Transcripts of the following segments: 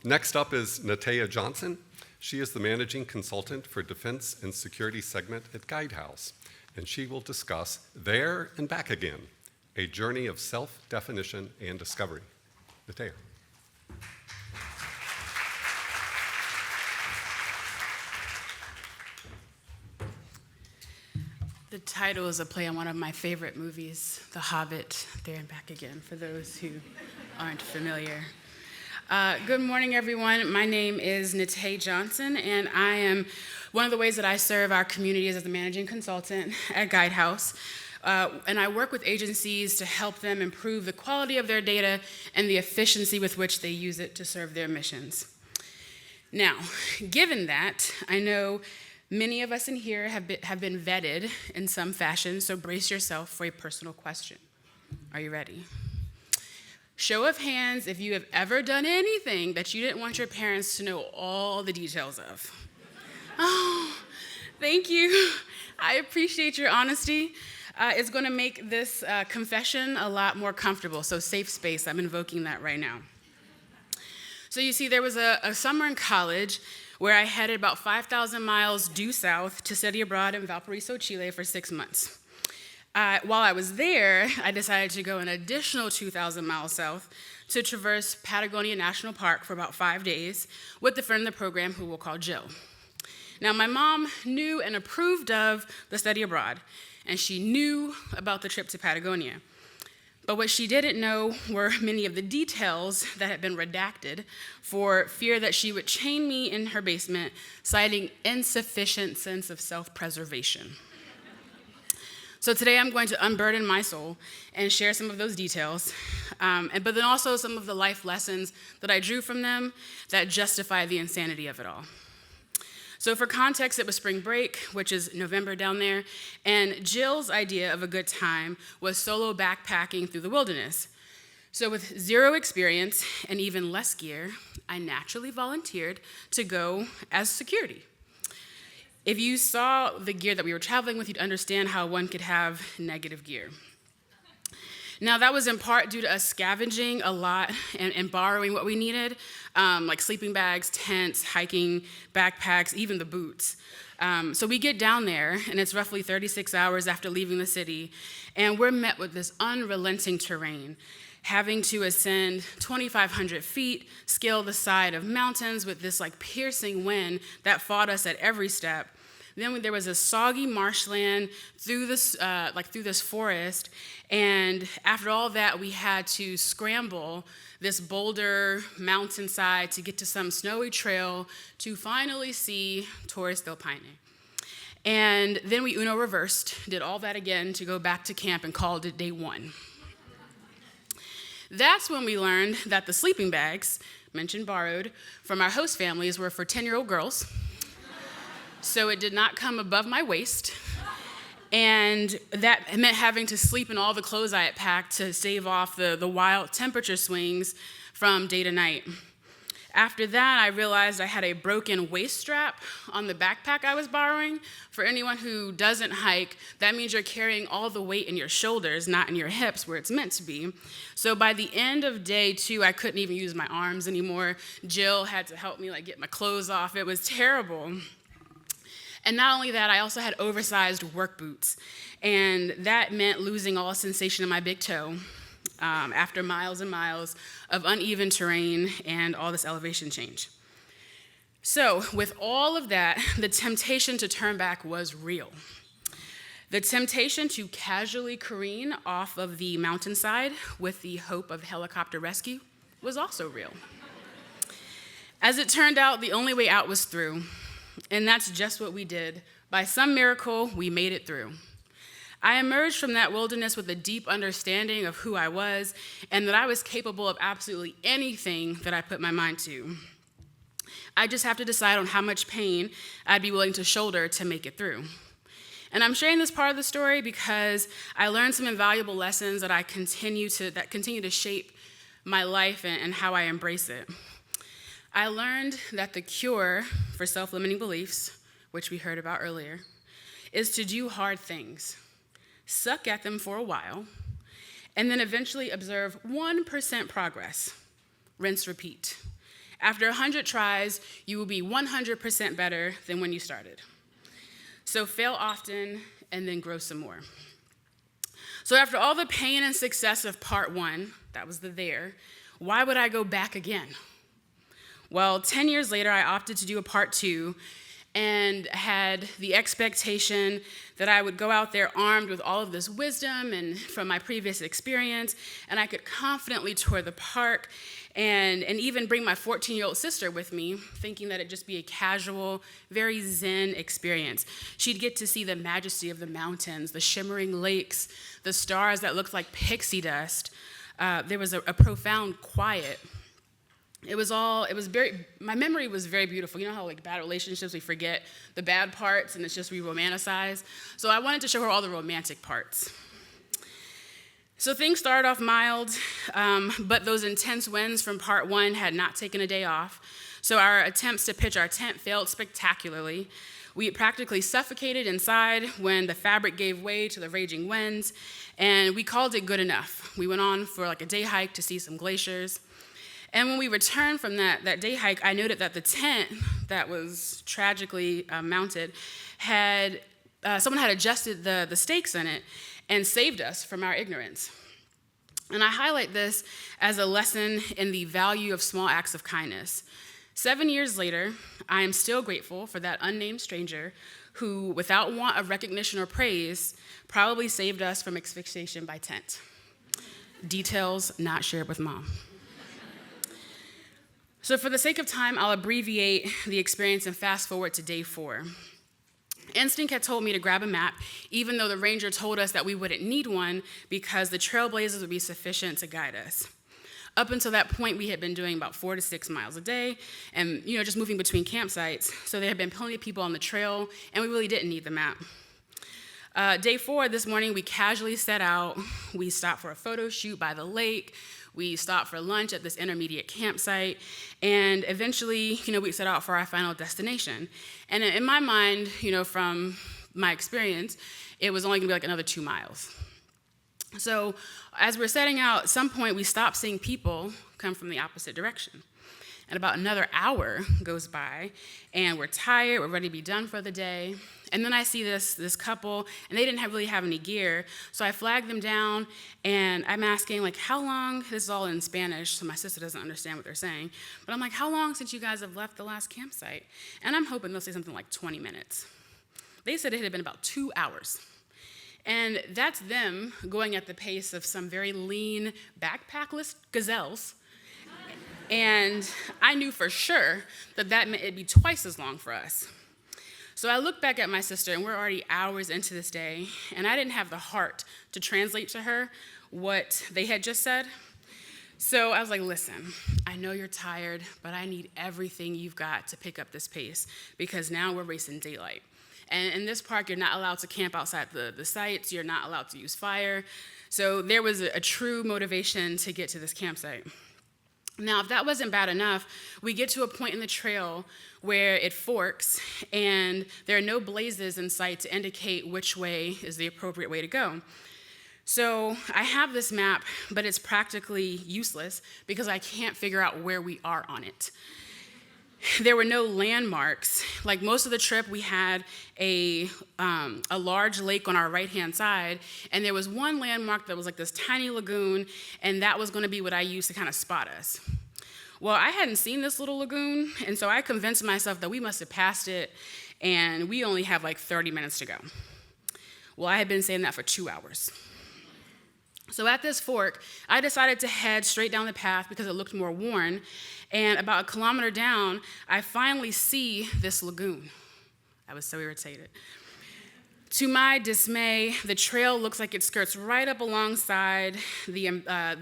Next up is Nateé Johnson. She is the managing consultant for Defense and Security segment at Guidehouse, and she will discuss There and Back Again, a journey of self-definition and discovery. Nateé. The title is a play on one of my favorite movies, The Hobbit, There and Back Again, for those who aren't familiar. Good morning, everyone. My name is Nateé Johnson, and I am one of the ways that I serve our community is as the managing consultant at Guidehouse. And I work with agencies to help them improve the quality of their data and the efficiency with which they use it to serve their missions. Now, given that, I know many of us in here have been vetted in some fashion, so brace yourself for a personal question. Are you ready? Show of hands if you have ever done anything that you didn't want your parents to know all the details of. Oh, thank you. I appreciate your honesty. It's going to make this confession a lot more comfortable, so safe space. I'm invoking that right now. So you see, there was a summer in college where I headed about 5,000 miles due south to study abroad in Valparaiso, Chile for 6 months. While I was there, I decided to go an additional 2,000 miles south to traverse Patagonia National Park for about 5 days with a friend of the program who we'll call Jill. Now, my mom knew and approved of the study abroad, and she knew about the trip to Patagonia. But what she didn't know were many of the details that had been redacted for fear that she would chain me in her basement, citing insufficient sense of self-preservation. So today I'm going to unburden my soul and share some of those details, but then also some of the life lessons that I drew from them that justify the insanity of it all. So for context, it was spring break, which is November down there, and Jill's idea of a good time was solo backpacking through the wilderness. So with zero experience and even less gear, I naturally volunteered to go as security. If you saw the gear that we were traveling with, you'd understand how one could have negative gear. Now, that was in part due to us scavenging a lot and borrowing what we needed, like sleeping bags, tents, hiking, backpacks, even the boots. So we get down there, and it's roughly 36 hours after leaving the city, and we're met with this unrelenting terrain, having to ascend 2,500 feet, scale the side of mountains with this piercing wind that fought us at every step. Then there was a soggy marshland through this forest, and after all that, we had to scramble this boulder mountainside to get to some snowy trail to finally see Torres del Paine. And then we Uno reversed, did all that again to go back to camp and called it day one. That's when we learned that the sleeping bags, mentioned borrowed, from our host families were for 10-year-old girls. So it did not come above my waist, and that meant having to sleep in all the clothes I had packed to stave off the wild temperature swings from day to night. After that, I realized I had a broken waist strap on the backpack I was borrowing. For anyone who doesn't hike, that means you're carrying all the weight in your shoulders, not in your hips where it's meant to be. So by the end of day 2, I couldn't even use my arms anymore. Jill had to help me get my clothes off. It was terrible. And not only that, I also had oversized work boots, and that meant losing all sensation in my big toe after miles and miles of uneven terrain and all this elevation change. So with all of that, the temptation to turn back was real. The temptation to casually careen off of the mountainside with the hope of helicopter rescue was also real. As it turned out, the only way out was through. And that's just what we did. By some miracle, we made it through. I emerged from that wilderness with a deep understanding of who I was and that I was capable of absolutely anything that I put my mind to. I just have to decide on how much pain I'd be willing to shoulder to make it through. And I'm sharing this part of the story because I learned some invaluable lessons that continue to shape my life and how I embrace it. I learned that the cure for self-limiting beliefs, which we heard about earlier, is to do hard things, suck at them for a while, and then eventually observe 1% progress. Rinse, repeat. After 100 tries, you will be 100% better than when you started. So fail often and then grow some more. So after all the pain and success of part 1, that was the there, why would I go back again? Well, 10 years later, I opted to do a part 2 and had the expectation that I would go out there armed with all of this wisdom and from my previous experience, and I could confidently tour the park and even bring my 14-year-old sister with me, thinking that it'd just be a casual, very zen experience. She'd get to see the majesty of the mountains, the shimmering lakes, the stars that looked like pixie dust. There was a profound quiet. My memory was very beautiful. You know how like bad relationships, we forget the bad parts and it's just we romanticize? So I wanted to show her all the romantic parts. So things started off mild, but those intense winds from part 1 had not taken a day off. So our attempts to pitch our tent failed spectacularly. We practically suffocated inside when the fabric gave way to the raging winds, and we called it good enough. We went on for like a day hike to see some glaciers. And when we returned from that day hike, I noted that the tent that was tragically mounted someone had adjusted the stakes in it and saved us from our ignorance. And I highlight this as a lesson in the value of small acts of kindness. 7 years later, I am still grateful for that unnamed stranger who, without want of recognition or praise, probably saved us from asphyxiation by tent. Details not shared with Mom. So for the sake of time, I'll abbreviate the experience and fast forward to day 4. Instinct had told me to grab a map, even though the ranger told us that we wouldn't need one because the trailblazers would be sufficient to guide us. Up until that point, we had been doing about 4 to 6 miles a day and, just moving between campsites. So there had been plenty of people on the trail, and we really didn't need the map. Day 4, this morning, we casually set out. We stopped for a photo shoot by the lake. We stopped for lunch at this intermediate campsite, and eventually, we set out for our final destination. And in my mind, from my experience, it was only gonna be like another 2 miles. So as we're setting out, at some point we stopped seeing people come from the opposite direction. And about another hour goes by, and we're tired, we're ready to be done for the day. And then I see this couple, and they didn't really have any gear, so I flag them down, and I'm asking, how long, this is all in Spanish, so my sister doesn't understand what they're saying, but I'm like, how long since you guys have left the last campsite? And I'm hoping they'll say something like 20 minutes. They said it had been about 2 hours. And that's them going at the pace of some very lean, backpackless gazelles. And I knew for sure that meant it'd be twice as long for us. So I look back at my sister, and we're already hours into this day, and I didn't have the heart to translate to her what they had just said. So I was like, listen, I know you're tired, but I need everything you've got to pick up this pace because now we're racing daylight. And in this park, you're not allowed to camp outside the sites. You're not allowed to use fire. So there was a true motivation to get to this campsite. Now, if that wasn't bad enough, we get to a point in the trail where it forks, and there are no blazes in sight to indicate which way is the appropriate way to go. So I have this map, but it's practically useless because I can't figure out where we are on it. There were no landmarks. Like most of the trip, we had a large lake on our right-hand side, and there was one landmark that was like this tiny lagoon, and that was going to be what I used to kind of spot us. Well, I hadn't seen this little lagoon, and so I convinced myself that we must have passed it, and we only have like 30 minutes to go. Well, I had been saying that for 2 hours. So at this fork, I decided to head straight down the path because it looked more worn, and about a kilometer down, I finally see this lagoon. I was so irritated. To my dismay, the trail looks like it skirts right up alongside the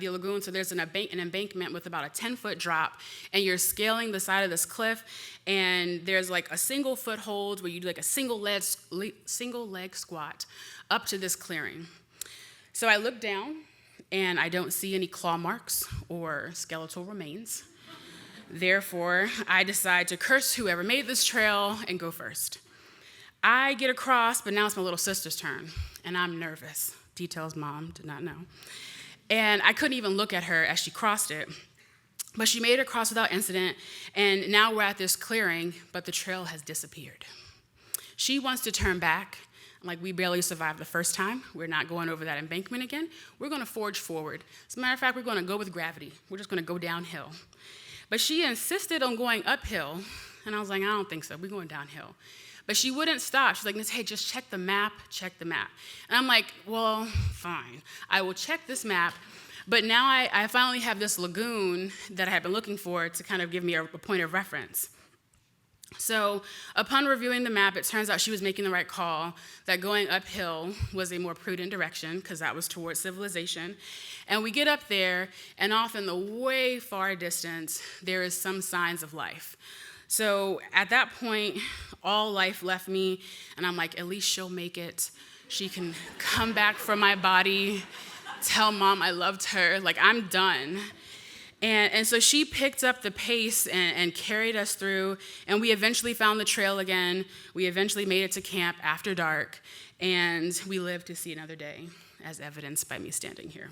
lagoon, so there's an embankment with about a 10-foot drop, and you're scaling the side of this cliff, and there's like a single foothold where you do like a single leg squat up to this clearing. So I look down, and I don't see any claw marks or skeletal remains. Therefore, I decide to curse whoever made this trail and go first. I get across, but now it's my little sister's turn, and I'm nervous. Details Mom did not know. And I couldn't even look at her as she crossed it. But she made it across without incident, and now we're at this clearing, but the trail has disappeared. She wants to turn back. Like, we barely survived the first time. We're not going over that embankment again. We're going to forge forward. As a matter of fact, we're going to go with gravity. We're just going to go downhill. But she insisted on going uphill, and I was like, I don't think so. We're going downhill. But she wouldn't stop. She's like, hey, just check the map, check the map. And I'm like, well, fine. I will check this map. But now I finally have this lagoon that I had been looking for to kind of give me a point of reference. So upon reviewing the map, it turns out she was making the right call, that going uphill was a more prudent direction because that was towards civilization. And we get up there, and off in the way far distance, there is some signs of life. So at that point, all life left me, and I'm like, at least she'll make it. She can come back from my body, tell mom I loved her. Like, I'm done. And so she picked up the pace and carried us through, and we eventually found the trail again. We eventually made it to camp after dark, and we lived to see another day, as evidenced by me standing here.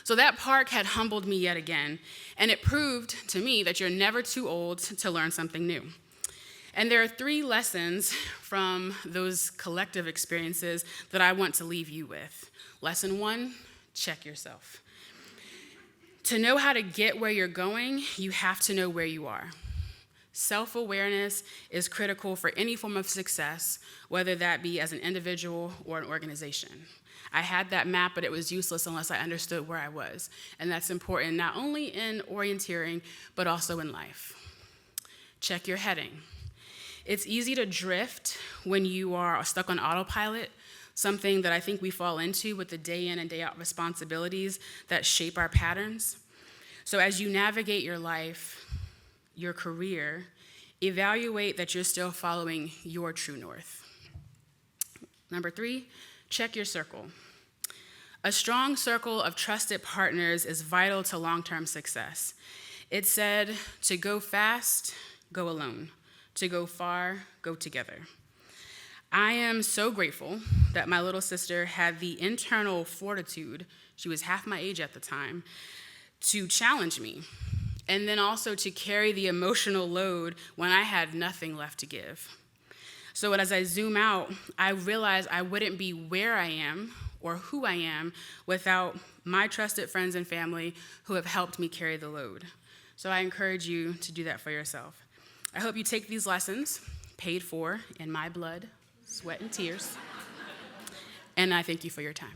So that park had humbled me yet again, and it proved to me that you're never too old to learn something new. And there are 3 lessons from those collective experiences that I want to leave you with. Lesson 1, check yourself. To know how to get where you're going, you have to know where you are. Self-awareness is critical for any form of success, whether that be as an individual or an organization. I had that map, but it was useless unless I understood where I was. And that's important not only in orienteering, but also in life. Check your heading. It's easy to drift when you are stuck on autopilot, something that I think we fall into with the day in and day out responsibilities that shape our patterns. So as you navigate your life, your career, evaluate that you're still following your true north. Number 3, check your circle. A strong circle of trusted partners is vital to long-term success. It's said to go fast, go alone. To go far, go together. I am so grateful that my little sister had the internal fortitude, she was half my age at the time, to challenge me, and then also to carry the emotional load when I had nothing left to give. So as I zoom out, I realize I wouldn't be where I am or who I am without my trusted friends and family who have helped me carry the load. So I encourage you to do that for yourself. I hope you take these lessons, paid for in my blood, sweat, and tears, and I thank you for your time.